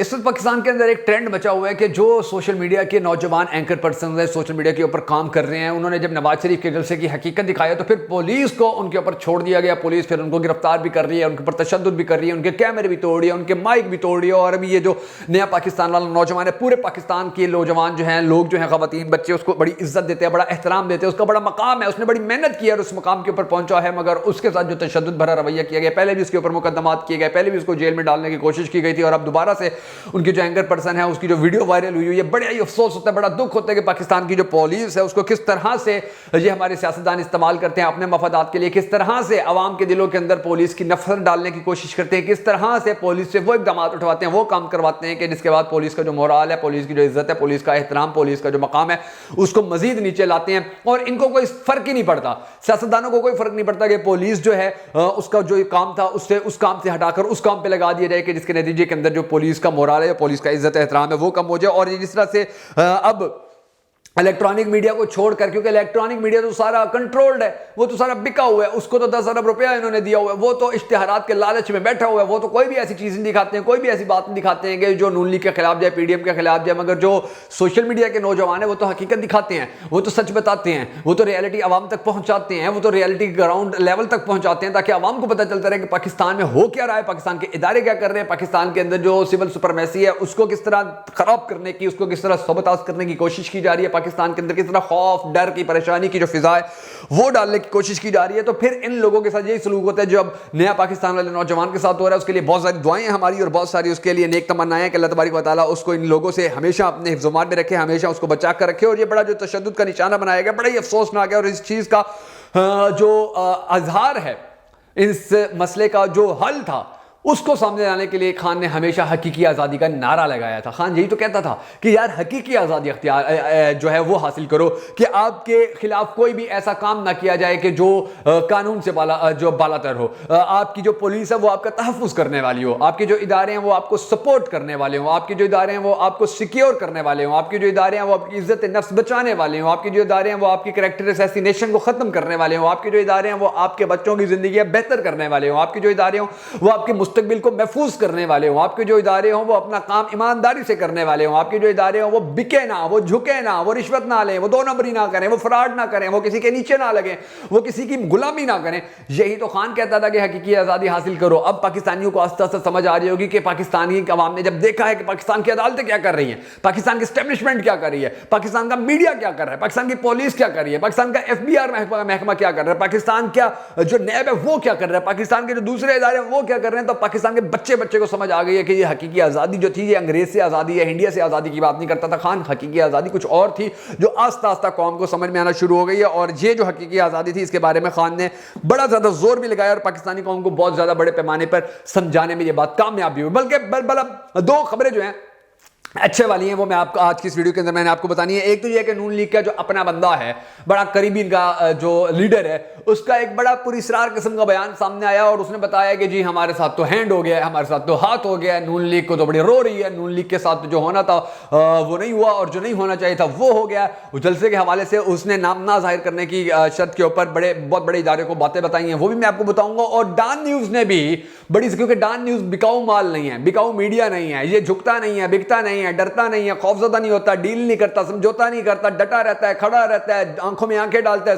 اس وقت پاکستان کے اندر ایک ٹرینڈ بچا ہوا ہے کہ جو سوشل میڈیا کے نوجوان اینکر پرسنز ہیں، سوشل میڈیا کے اوپر کام کر رہے ہیں، انہوں نے جب نواز شریف کے جلسے کی حقیقت دکھایا تو پھر پولیس کو ان کے اوپر چھوڑ دیا گیا. پولیس پھر ان کو گرفتار بھی کر رہی ہے، ان کے اوپر تشدد بھی کر رہی ہے، ان کے کیمرے بھی توڑ رہی ہے، ان کے مائک بھی توڑ رہی ہے. اور ابھی یہ جو نیا پاکستان والا نوجوان ہے، پورے پاکستان کے نوجوان جو ہیں، لوگ جو ہیں، خواتین بچے اس کو بڑی عزت دیتے ہیں، بڑا احترام دیتے ہیں، اس کا بڑا مقام ہے، اس نے بڑی محنت کی ہے اور اس مقام کے اوپر پہنچا ہے. مگر اس کے ساتھ جو تشدد بھرا رویہ کیا گیا، پہلے بھی اس کے اوپر مقدمات کیے گئے، پہلے بھی اس کو جیل میں ڈالنے کی کوشش کی گئی تھی، اور اب دوبارہ سے ان کی جو اینکر پرسن ہے اس کی جو ویڈیو وائرل ہوئی ہے. بڑا ہی افسوس ہوتا ہے، بڑا دکھ ہوتا ہے کہ پاکستان کی جو پولیس ہے اس کو کس طرح سے یہ ہمارے سیاستدان استعمال کرتے ہیں اپنے مفادات کے لیے، کس طرح سے عوام کے دلوں کے اندر پولیس کی نفرت ڈالنے کی کوشش کرتے ہیں، کس طرح سے پولیس سے وہ اقدامات اٹھواتے ہیں، وہ کام کرواتے ہیں کہ جس کے بعد پولیس کا جو مورال ہے، پولیس کی جو عزت ہے، پولیس کا احترام، پولیس کا جو مقام ہے، اس کو مزید نیچے لاتے ہیں. اور ان کو کوئی فرق ہی نہیں پڑتا، سیاستدانوں کو کوئی فرق نہیں پڑتا کہ پولیس جو ہے اس کا جو کام تھا اس کام سے ہٹا کر اس کام پہ لگا دیا جائے کہ جس کے نتیجے کے اندر جو پولیس کا مورال ہے، پولیس کا عزت احترام ہے، وہ کم ہو جائے. اور جس طرح سے اب الیکٹرانک میڈیا کو چھوڑ کر، کیونکہ الیکٹرانک میڈیا تو سارا کنٹرولڈ ہے، وہ تو سارا بکا ہوا ہے، اس کو تو 10 ارب روپیہ انہوں نے دیا ہوا ہے، وہ تو اشتہارات کے لالچ میں بیٹھا ہوا ہے، وہ تو کوئی بھی ایسی چیز نہیں دکھاتے ہیں، کوئی بھی ایسی بات نہیں دکھاتے ہیں کہ جو نون لیگ کے خلاف جائے، پی ڈی ایم کے خلاف جائے. مگر جو سوشل میڈیا کے نوجوان ہیں وہ تو حقیقت دکھاتے ہیں، وہ تو سچ بتاتے ہیں، وہ تو ریئلٹی عوام تک پہنچاتے ہیں، وہ تو ریئلٹی گراؤنڈ لیول تک پہنچاتے ہیں تاکہ عوام کو پتہ چلتا رہے کہ پاکستان میں ہو کیا رہا ہے، پاکستان کے ادارے کیا کر رہے ہیں، پاکستان کے اندر جو سول سپرمیسی ہے اس کو کس طرح خراب کرنے کی، اس کو کس طرح سبوتاژ کرنے کی کوشش کی جا رہی ہے، پاکستان کے اندر کس طرح خوف، ڈر کی، پریشانی کی جو فضا ہے وہ ڈالنے کی کوشش کی جا رہی ہے. تو پھر ان لوگوں کے ساتھ یہی سلوک ہوتا ہے جو اب نیا پاکستان والے نوجوان کے ساتھ ہو رہا ہے. اس کے لیے بہت ساری دعائیں ہیں ہماری اور بہت ساری اس کے لیے نیک تمنائیں ہیں کہ اللہ تبارک و تعالیٰ اس کو ان لوگوں سے ہمیشہ اپنے حفظ و امان میں رکھے، ہمیشہ اس کو بچا کر رکھے. اور یہ بڑا جو تشدد کا نشانہ بنایا گیا، بڑا ہی افسوسناک ہے. اور اس چیز کا جو اظہار ہے، اس مسئلے کا جو حل تھا، اس کو سامنے لانے کے لیے خان نے ہمیشہ حقیقی آزادی کا نعرہ لگایا تھا. خان یہی تو کہتا تھا کہ یار حقیقی آزادی اختیار جو ہے وہ حاصل کرو، کہ آپ کے خلاف کوئی بھی ایسا کام نہ کیا جائے کہ جو قانون سے بالا تر ہو. آپ کی جو پولیس ہے وہ آپ کا تحفظ کرنے والی ہو، آپ کے جو ادارے ہیں وہ آپ کو سپورٹ کرنے والے ہوں، آپ کے جو ادارے ہیں وہ آپ کو سیکیور کرنے والے ہوں، آپ کے جو ادارے ہیں وہ آپ کی عزت نفس بچانے والے ہوں، آپ کے جو ادارے ہیں وہ آپ کی کریکٹر اسیسینیشن کو ختم کرنے والے ہوں، آپ کے جو ادارے ہیں وہ آپ کے بچوں کی زندگیاں بہتر کرنے والے ہوں، آپ کے جو ادارے ہوں وہ آپ کے مستقبل کو محفوظ کرنے والے ہوں، آپ کے جو ادارے ہوں وہ اپنا کام ایمانداری سے کرنے والے ہوں، آپ کے جو ادارے ہوں وہ بکے نہ، وہ جھکے نہ، وہ رشوت نہ لیں، وہ دو نمبری نہ کریں، وہ فراڈ نہ کریں، وہ کسی کے نیچے نہ لگیں، وہ کسی کی غلامی نہ کریں. یہی تو خان کہتا تھا کہ حقیقی آزادی حاصل کرو. اب پاکستانیوں کو آہستہ آہستہ سمجھ آ رہی ہوگی کہ پاکستانی عوام نے جب دیکھا ہے کہ پاکستان کی عدالتیں کیا کر رہی ہیں، پاکستان کی اسٹیبلشمنٹ کیا کر رہی ہے، پاکستان کا میڈیا کیا کر رہا ہے، پاکستان کی پولیس کیا کر رہی ہے، پاکستان کا ایف بی آر محکمہ کیا کر رہا ہے، پاکستان کیا جو نیب ہے وہ کیا کر رہا ہے، پاکستان کے جو دوسرے ادارے ہیں وہ کیا کر رہے ہیں، تو پاکستان کے بچے کو سمجھ آ گئی ہے کہ یہ حقیقی آزادی جو تھی یہ انگریز سے آزادی ہے، انڈیا سے آزادی کی بات نہیں کرتا تھا خان. حقیقی آزادی کچھ اور تھی جو آہستہ آہستہ قوم کو سمجھ میں آنا شروع ہو گئی ہے. اور یہ جو حقیقی آزادی تھی اس کے بارے میں خان نے بڑا زیادہ زور بھی لگایا اور پاکستانی قوم کو بہت زیادہ بڑے پیمانے پر سمجھانے میں یہ بات کامیاب بھی ہوئی. بلکہ دو خبریں جو ہیں اچھے والی ہیں وہ میں آپ کو آج کی اس ویڈیو کے اندر میں نے آپ کو بتانی ہے. ایک تو یہ ہے کہ نون لیگ کا جو اپنا بندہ ہے، بڑا قریبی ان کا جو لیڈر ہے، اس کا ایک بڑا پراسرار قسم کا بیان سامنے آیا اور اس نے بتایا کہ جی ہمارے ساتھ تو ہینڈ ہو گیا ہے، ہمارے ساتھ تو ہاتھ ہو گیا ہے، نون لیگ کو تو بڑی رو رہی ہے، نون لیگ کے ساتھ جو ہونا تھا وہ نہیں ہوا اور جو نہیں ہونا چاہیے تھا وہ ہو گیا. جلسے کے حوالے سے اس نے نام نہ ظاہر کرنے کی شرط کے اوپر بہت بڑے ادارے کو باتیں بتائی ہیں، وہ بھی میں آپ کو بتاؤں گا. اور ڈان نیوز نے بھی بڑی، کیونکہ ڈان نیوز بکاؤ مال نہیں ہے، بکاؤ میڈیا نہیں ہے، یہ جھکتا نہیں ہے، بکتا نہیں ہے، ڈرتا نہیں ہے، خوفزدہ نہیں ہوتا، ڈیل نہیں کرتا، سمجھوتا نہیں کرتا، ڈٹا رہتا ہے، کھڑا رہتا ہے، آنکھوں میں آنکھیں ڈالتا ہے،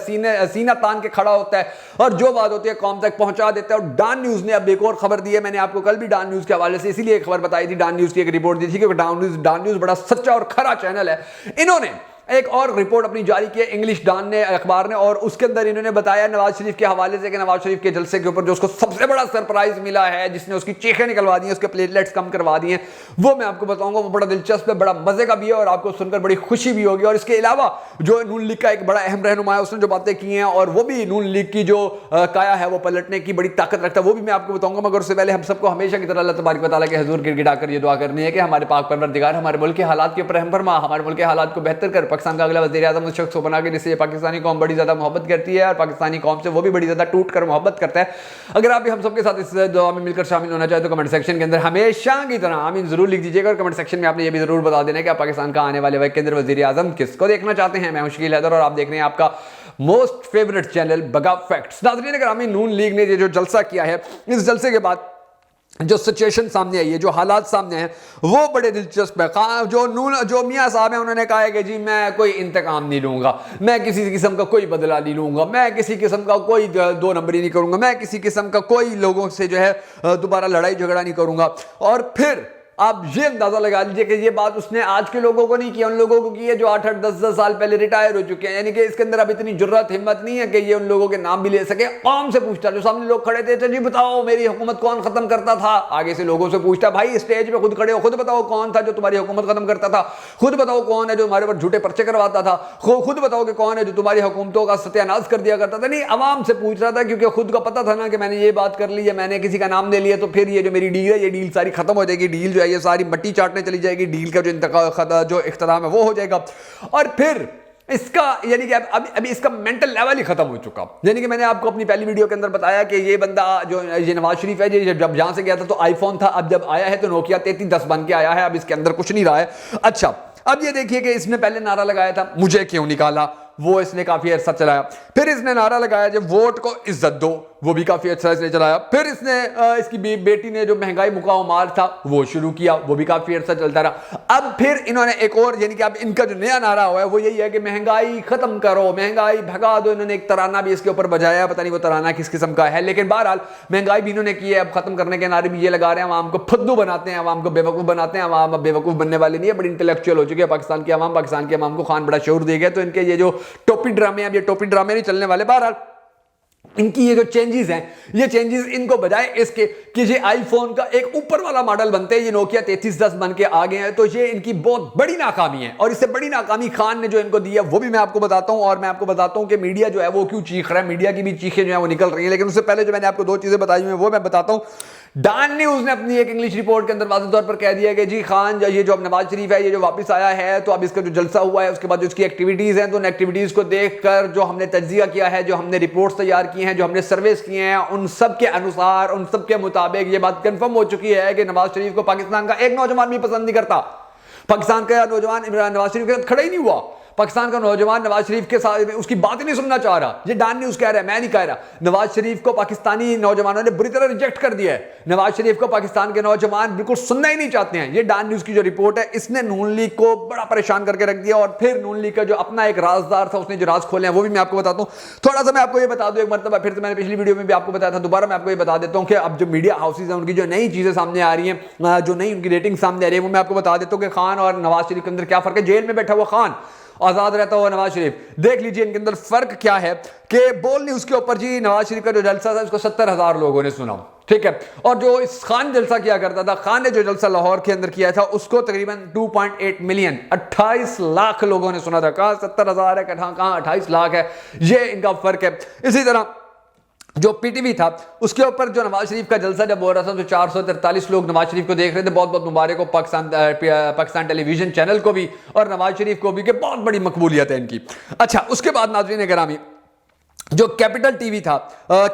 سینہ تان کے کھڑا ہوتا ہے اور جو بات ہوتی ہے قوم تک پہنچا دیتا ہے. اور ڈان نیوز نے اب ایک اور خبر دی ہے، میں نے آپ کو کل بھی ڈان نیوز کے حوالے سے اسی لیے ایک خبر بتائی تھی، ڈان نیوز کی ایک رپورٹ دی تھی کہ ڈان نیوز بڑا سچا اور کھرا چینل ہے. انہوں نے ایک اور رپورٹ اپنی جاری کی ہے انگلش ڈان نے اخبار نے، اور اس کے اندر انہوں نے بتایا نواز شریف کے حوالے سے کہ نواز شریف کے جلسے کے اوپر جو اس کو سب سے بڑا سرپرائز ملا ہے، جس نے اس کی چیخیں نکلوا دی ہیں، اس کے پلیٹلیٹس کم کروا دی ہیں، وہ میں آپ کو بتاؤں گا. وہ بڑا دلچسپ ہے، بڑا مزے کا بھی ہے اور آپ کو سن کر بڑی خوشی بھی ہوگی. اور اس کے علاوہ جو نون لیگ کا ایک بڑا اہم رہنما ہے، اس نے جو باتیں کی ہیں اور وہ بھی نون لیگ کی جو کایا ہے وہ پلٹنے کی بڑی طاقت رکھتا ہے، وہ بھی میں آپ کو بتاؤں گا. مگر اس سے پہلے ہم سب کو ہمیشہ کی طرح اللہ تبارک و تعالیٰ کے حضور گر گڑا کر یہ دعا کرنی ہے کہ ہمارے پاک پروردگار ہمارے ملک کے حالات کے اوپر رحم فرما، ہمارے ملک کے حالات کو بہتر کر، پاکستان کا اگلا وزیر اعظم اس شخص کو بنا کے جس سے پاکستانی قوم بڑی زیادہ محبت کرتی ہے اور پاکستانی قوم سے وہ بھی بڑی زیادہ ٹوٹ کر محبت کرتا ہے. اگر آپ بھی ہم سب کے ساتھ اس دعا میں مل کر شامل ہونا چاہتے تو کمنٹ سیکشن کے اندر ہمیشہ کی طرح آمین ضرور لکھ دیجیے گا. اور کمنٹ سیکشن میں آپ نے یہ بھی ضرور بتا دینا کہ آپ پاکستان کا آنے والے وقت کے اندر وزیر اعظم کس کو دیکھنا چاہتے ہیں. میں شکیل حیدر اور آپ دیکھ رہے ہیں آپ کا موسٹ فیورٹ چینل بگا فیکٹس. ناظرین گرامی، نون لیگ نے یہ جو جلسہ کیا ہے، اس جلسے کے بعد جو سچویشن سامنے آئی ہے, جو حالات سامنے ہیں, وہ بڑے دلچسپ ہے. جو میاں صاحب ہیں انہوں نے کہا ہے کہ جی میں کوئی انتقام نہیں لوں گا, میں کسی قسم کا کوئی بدلہ نہیں لوں گا, میں کسی قسم کا کوئی دو نمبری نہیں کروں گا, میں کسی قسم کا کوئی لوگوں سے جو ہے دوبارہ لڑائی جھگڑا نہیں کروں گا. اور پھر آپ یہ اندازہ لگا لیجیے کہ یہ بات اس نے آج کے لوگوں کو نہیں کی, ان لوگوں کو کی ہے جو 8-8 10-10 سال پہلے ریٹائر ہو چکے ہیں. یعنی کہ اس کے اندر اب اتنی جرات ہمت نہیں ہے کہ یہ ان لوگوں کے نام بھی لے سکے. عوام سے پوچھتا, جو سامنے لوگ کھڑے تھے, جی بتاؤ میری حکومت کون ختم کرتا تھا, آگے سے لوگوں سے پوچھتا, بھائی اسٹیج پہ خود کھڑے ہو, خود بتاؤ کون تھا جو تمہاری حکومت ختم کرتا تھا, خود بتاؤ کون ہے جو تمہارے پر جھوٹے پرچے کرواتا تھا, خود بتاؤ کہ کون ہے جو تمہاری حکومتوں کا ستیہ ناش کر دیا کرتا تھا. نہیں, عوام سے پوچھ رہا تھا, کیونکہ خود کو پتا تھا نا کہ میں نے یہ بات کر لی ہے, میں نے کسی کا نام لے لیا تو پھر یہ جو میری ڈیل ہے یہ ڈیل ساری ختم ہو جائے گی, ڈیل جو ہے یہ ساری مٹی چاٹنے چلی جائے گی, ڈیل کا جو اختتام ہے وہ ہو جائے گا. اور پھر اس کا یعنی کہ ابھی اس کا مینٹل لیول ہی ختم ہو چکا. یعنی کہ میں نے آپ کو اپنی پہلی ویڈیو کے اندر بتایا کہ یہ بندہ جو یہ نواز شریف ہے, جب جہاں سے گیا تھا تو آئی فون تھا, اب جب آیا ہے تو نوکیا 3310 بن کے آیا ہے, اب اس کے اندر کچھ نہیں رہا ہے. اچھا, اب یہ دیکھیے کہ اس نے پہلے نعرہ لگایا تھا مجھے کیوں نکالا, وہ اس نے کافی عرصہ چلایا. پھر اس نے نعرہ لگایا جب ووٹ کو عزت دو, وہ بھی کافی اچھا اس نے چلایا. پھر اس نے اس کی بیٹی نے جو مہنگائی مکا و مار تھا وہ شروع کیا, وہ بھی کافی عرصہ چلتا رہا. اب پھر انہوں نے ایک اور, یعنی کہ اب ان کا جو نیا نعرہ ہوا ہے وہ یہی ہے کہ مہنگائی ختم کرو, مہنگائی بھگا دو. انہوں نے ایک ترانہ بھی اس کے اوپر بجایا, پتہ نہیں وہ ترانہ کس قسم کا ہے, لیکن بہرحال مہنگائی بھی انہوں نے کی ہے. اب ختم کرنے کے نعرے بھی یہ لگا رہے ہیں, عوام کو پھدو بناتے ہیں, عوام کو بیوقوف بناتے ہیں. عوام اب بیوقوف بننے والے نہیں ہے, بڑی انٹلیکچوئل ہو چکی ہے پاکستان کی عوام. پاکستان کی عوام کو خان بڑا شعور دے گیا, تو ان کے یہ جو ٹوپی ڈرامے, اب یہ ٹوپی ڈرامے نہیں چلنے والے. بہرحال ان کی یہ جو چینجز ہیں, یہ چینجز ان کو بجائے اس کے کہ یہ آئی فون کا ایک اوپر والا ماڈل بنتے ہیں, یہ نوکیا 3310 بن کے آ گئے ہیں, تو یہ ان کی بہت بڑی ناکامی ہے. اور اس سے بڑی ناکامی خان نے جو ان کو دی ہے وہ بھی میں آپ کو بتاتا ہوں, اور میں آپ کو بتاتا ہوں کہ میڈیا جو ہے وہ کیوں چیخ رہا ہے. میڈیا کی بھی چیخیں جو ہیں وہ نکل رہی ہیں, لیکن اس سے پہلے جو میں نے آپ کو دو چیزیں بتائی ہوئی ہیں وہ میں بتاتا ہوں. ڈان نیوز نے اپنی ایک انگلش رپورٹ کے اندر واضح طور پر کہہ دیا کہ جی خان یہ جو اب نواز شریف ہے یہ جو واپس آیا ہے, تو اب اس کا جو جلسہ ہوا ہے اس کے بعد جو اس کی ایکٹیویٹیز ہیں, تو ان ایکٹیویٹیز کو دیکھ کر جو ہم نے تجزیہ کیا ہے, جو ہم نے رپورٹس تیار کی ہیں, جو ہم نے سرویز کیے ہیں, ان سب کے انوسار, ان سب کے مطابق یہ بات کنفرم ہو چکی ہے کہ نواز شریف کو پاکستان کا ایک نوجوان بھی پسند نہیں کرتا. پاکستان کا نوجوان نواز شریف کے ساتھ کھڑا ہی نہیں ہوا. پاکستان کا نوجوان نواز شریف کے ساتھ اس کی بات ہی نہیں سننا چاہ رہا. یہ ڈان نیوز کہہ رہا ہے, میں نہیں کہہ رہا. نواز شریف کو پاکستانی نوجوانوں نے بری طرح ریجیکٹ کر دیا ہے. نواز شریف کو پاکستان کے نوجوان بالکل سننا ہی نہیں چاہتے ہیں. یہ ڈان نیوز کی جو رپورٹ ہے اس نے نون لیگ کو بڑا پریشان کر کے رکھ دیا. اور پھر نون لیگ کا جو اپنا ایک رازدار تھا اس نے جو راز کھولے ہیں وہ بھی میں آپ کو بتاتا ہوں. تھوڑا سا میں آپ کو یہ بتا دوں ایک مرتبہ, پھر میں نے پچھلی ویڈیو میں بھی آپ کو بتایا تھا, دوبارہ میں آپ کو یہ بتا دیتا ہوں کہ اب جو میڈیا ہاؤسز ہیں ان کی جو نئی چیزیں سامنے آ رہی ہیں, جو نئی ان کی ریٹنگ سامنے آ رہی ہے, وہ میں آپ کو بتا دیتا ہوں کہ خان اور نواز شریف کے اندر کیا فرق ہے. جیل میں بیٹھا ہوا خان, آزاد رہتا ہوا نواز شریف, دیکھ لیجئے ان کے اندر فرق کیا ہے. کہ بول نہیں اس کے اوپر جی نواز شریف کا جو جلسہ تھا اس کو 70,000 لوگوں نے سنا, ٹھیک ہے, اور جو اس خان جلسہ کیا کرتا تھا, خان نے جو جلسہ لاہور کے اندر کیا تھا اس کو تقریباً 2.8 ملین 28 لاکھ لوگوں نے سنا تھا. کہاں 70,000 ہے, کہاں 28 لاکھ ہے, یہ ان کا فرق ہے. اسی طرح جو پی ٹی وی تھا اس کے اوپر جو نواز شریف کا جلسہ جب ہو رہا تھا تو 443 لوگ نواز شریف کو دیکھ رہے تھے. بہت بہت مبارک ہو پاکستان ٹیلی ویژن چینل کو بھی اور نواز شریف کو بھی, کہ بہت بڑی مقبولیت ہے ان کی. اچھا, اس کے بعد ناظرین گرامی جو کیپٹل ٹی وی تھا,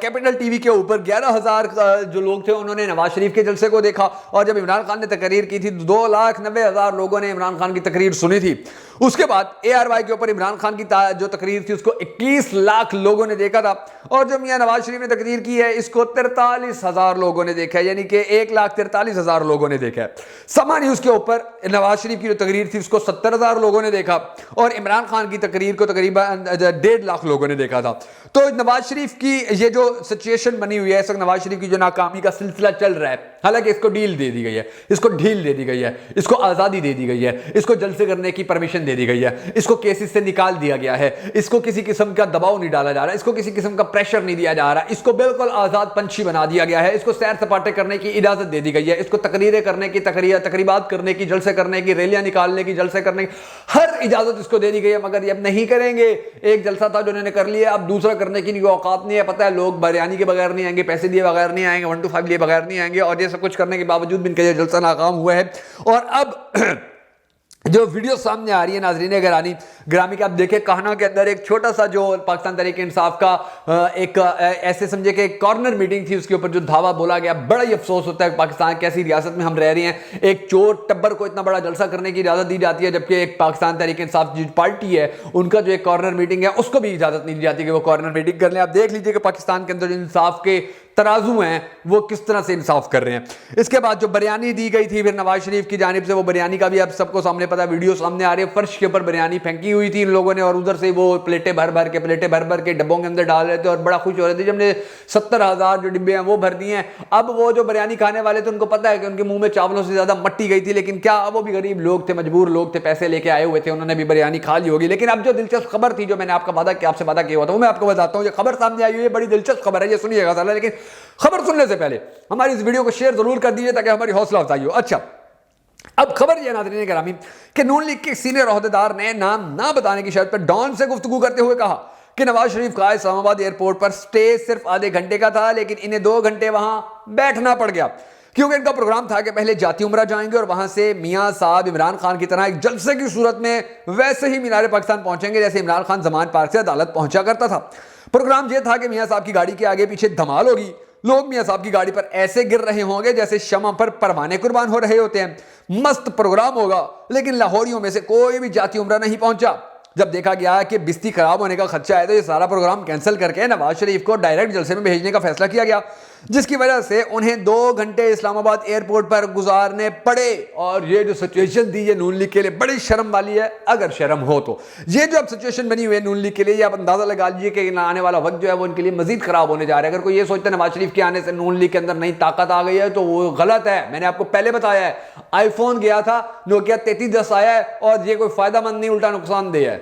کیپٹل ٹی وی کے اوپر 11,000 جو لوگ تھے انہوں نے نواز شریف کے جلسے کو دیکھا. اور جب عمران خان نے تقریر کی تھی 2,90,000 لوگوں نے عمران خان کی تقریر سنی تھی. اس کے بعد اے آر وائی کے اوپر عمران خان کی جو تقریر تھی اس کو 21 لاکھ لوگوں نے دیکھا تھا. اور جو میاں نواز شریف نے تقریر کی ہے اس کو 43,000 لوگوں نے دیکھا ہے, یعنی کہ 1,43,000 لوگوں نے دیکھا ہے. سما نیوز کے اوپر نواز شریف کی جو تقریر تھی اس کو 70,000 لوگوں نے دیکھا, اور عمران خان کی تقریر کو تقریباً 1.5 لاکھ لوگوں نے دیکھا تھا. تو نواز شریف کی یہ جو سچویشن بنی ہوئی ہے, اس وقت نواز شریف کی جو ناکامی کا سلسلہ چل رہا ہے, حالانکہ اس کو ڈیل دے دی گئی ہے, اس کو ڈھیل دے دی گئی ہے, اس کو آزادی دے دی گئی ہے, اس کو جلسے کرنے کی پرمیشن دے دی گئی ہے, اس کو کیسز سے نکال دیا گیا ہے, اس کو کسی قسم کا دباؤ نہیں ڈالا جا رہا, اس کو کسی قسم کا پریشر نہیں دیا جا رہا, اس کو بالکل آزاد پنچھی بنا دیا گیا ہے, اس کو سیر سپاٹے کرنے کی اجازت دے دی گئی ہے, اس کو تقریریں کرنے کی, تقریبات کرنے کی, جلسے کرنے کی, ریلیاں نکالنے کی, جلسے کرنے کی ہر اجازت اس کو دے دی گئی ہے. مگر یہ اب نہیں کریں گے. ایک جلسہ تھا جو انہوں نے کر لیا, اب دوسرا کرنے کی اوقات نہیں ہے. پتہ ہے لوگ بریانی کے بغیر نہیں آئیں گے, پیسے دیے بغیر نہیں آئیں گے, 1 to 5 لیے بغیر نہیں آئیں گے, اور یہ سب کچھ کرنے کے باوجود بھی ان کا یہ جلسہ ناکام ہوا ہے. اور اب جو ویڈیو سامنے آ رہی ہے ناظرین گرامی کے, آپ دیکھیں کہانا کے اندر ایک چھوٹا سا جو پاکستان تحریک انصاف کا ایک ایسے سمجھے کہ ایک کارنر میٹنگ تھی, اس کے اوپر جو دھاوا بولا گیا. بڑا ہی افسوس ہوتا ہے پاکستان کیسی ریاست میں ہم رہ رہے ہیں. ایک چور ٹبر کو اتنا بڑا جلسہ کرنے کی اجازت دی جاتی ہے, جبکہ ایک پاکستان تحریک انصاف جو پارٹی ہے ان کا جو ایک کارنر میٹنگ ہے اس کو بھی اجازت نہیں دی جاتی کہ وہ کارنر میٹنگ کر لیں. آپ دیکھ لیجئے کہ پاکستان کے اندر انصاف کے ترازو ہیں وہ کس طرح سے انصاف کر رہے ہیں. اس کے بعد جو بریانی دی گئی تھی پھر نواز شریف کی جانب سے, وہ بریانی کا بھی اب سب کو سامنے پتا, ویڈیو سامنے آ رہی ہے, فرش کے اوپر بریانی پھینکی ہوئی تھی ان لوگوں نے اور ادھر سے وہ پلیٹیں بھر بھر کے ڈبوں کے اندر ڈال رہے تھے اور بڑا خوش ہو رہے تھے جب نے 70,000 جو ڈبے ہیں وہ بھر دیے ہیں. اب وہ جو بریانی کھانے والے تھے ان کو پتا ہے کہ ان کے منہ میں چاولوں سے زیادہ مٹی گئی تھی, لیکن کیا وہ بھی غریب لوگ تھے, مجبور لوگ تھے, پیسے لے کے آئے ہوئے تھے, انہوں نے بھی بریانی کھا لی ہوگی. لیکن اب جو دلچسپ خبر تھی جو میں نے آپ سے وعدہ کیا ہوا تھا وہ میں آپ کو بتاتا ہوں. یہ خبر سامنے آئی ہوئی ہے, بڑی دلچسپ خبر ہے, یہ سنیے گا ذرا, لیکن خبر سننے سے پہلے ہماری اس ویڈیو کو شیئر ضرور کر دیجیے تاکہ ہماری حوصلہ افزائی ہو. اچھا, اب خبر یہ ناظرین گرامی کہ نون لیگ کے سینئر عہدیدار نے نام نہ بتانے کی شرط پر ڈان سے گفتگو کرتے ہوئے کہا کہ نواز شریف کا اسلام آباد ایئرپورٹ پر سٹے صرف آدھے گھنٹے کا تھا, لیکن انہیں 2 گھنٹے وہاں بیٹھنا پڑ گیا کیونکہ ان کا پروگرام تھا کہ پہلے جاتی عمرہ جائیں گے اور وہاں سے میاں صاحب عمران خان کی طرح ایک جلسے کی صورت میں ویسے ہی مینار پاکستان پہنچیں گے جیسے عمران خان زمان پارک سے عدالت پہنچا کرتا تھا. پروگرام یہ تھا کہ میاں صاحب کی گاڑی کے آگے پیچھے دھمال ہوگی, لوگ میاں صاحب کی گاڑی پر ایسے گر رہے ہوں گے جیسے شمع پر پروانے قربان ہو رہے ہوتے ہیں. مست پروگرام ہوگا, لیکن لاہوریوں میں سے کوئی بھی جاتی عمرہ نہیں پہنچا. جب دیکھا گیا کہ بستی خراب ہونے کا خدشہ ہے تو یہ سارا پروگرام کینسل کر کے نواز شریف کو ڈائریکٹ جلسے میں بھیجنے کا فیصلہ کیا گیا, جس کی وجہ سے انہیں 2 گھنٹے اسلام آباد ایئرپورٹ پر گزارنے پڑے. اور یہ جو سچویشن دی یہ نون لیگ کے لیے بڑی شرم والی ہے, اگر شرم ہو تو. یہ جو اب سچویشن بنی ہوئی ہے نون لیگ کے لیے, یہ آپ اندازہ لگا لیجیے کہ آنے والا وقت جو ہے وہ ان کے لیے مزید خراب ہونے جا رہا ہے. اگر کوئی یہ سوچتا ہے نواز شریف کے آنے سے نون لیگ کے اندر نئی طاقت آ گئی ہے تو وہ غلط ہے. میں نے آپ کو پہلے بتایا ہے, آئی فون گیا تھا, نوکیا 3310 آیا ہے اور یہ کوئی فائدہ مند نہیں, الٹا نقصان دہ ہے.